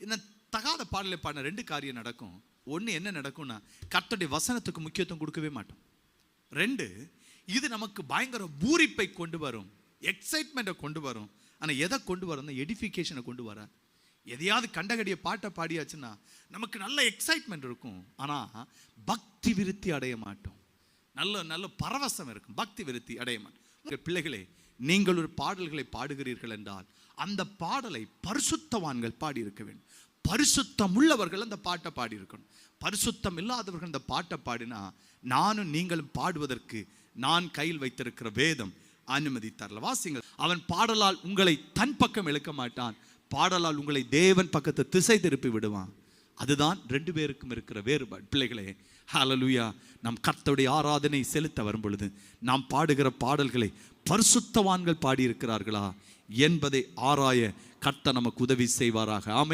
இந்த தகாத பாடலை பாடின 2 காரியம் நடக்கும். ஒன்று என்ன நடக்கும்னா, கர்த்தருடைய வசனத்துக்கு முக்கியத்துவம் கொடுக்கவே மாட்டோம். 2, இது நமக்கு பயங்கர பூரிப்பை கொண்டு வரும், எக்ஸைட்மெண்ட்டை கொண்டு வரும். ஆனால் எதை கொண்டு வரும்? எடிஃபிகேஷனை கொண்டு வர. எதையாவது கண்டகடிய பாட்டை பாடியாச்சுன்னா நமக்கு நல்ல எக்ஸைட்மெண்ட் இருக்கும், ஆனால் பக்தி விருத்தி அடைய மாட்டோம். நல்ல நல்ல பரவசம் இருக்கும், பக்தி விருத்தி அடைய மாட்டோம். பிள்ளைகளே, நீங்கள் ஒரு பாடல்களை பாடுகிறீர்கள் என்றால் அந்த பாடலை பரிசுத்தவான்கள் பாடியிருக்க வேண்டும். பரிசுத்தம் உள்ளவர்கள் அந்த பாட்டை பாடியிருக்கணும். பரிசுத்தம் இல்லாதவர்கள் அந்த பாட்டை பாடினா நானும் நீங்களும் பாடுவதற்கு நான் கையில் வைத்திருக்கிற வேதம் அனுமதி தரல. வாசிங்கள். அவன் பாடலால் உங்களை தன் பக்கம் இழுக்க மாட்டான், பாடலால் உங்களை தேவன் பக்கத்தை திசை திருப்பி விடுவான். அதுதான் 2 பேருக்கும் இருக்கிற வேறுபாடு. பிள்ளைகளே, ஹல்லேலூயா. நாம் கர்த்தருடைய ஆராதனை செலுத்த வரும் பொழுது நாம் பாடுகிற பாடல்களை பரிசுத்தவான்கள் பாடியிருக்கிறார்களா என்பதை ஆராய கர்த்தர் நமக்கு உதவி செய்வாராக. ஆமென்.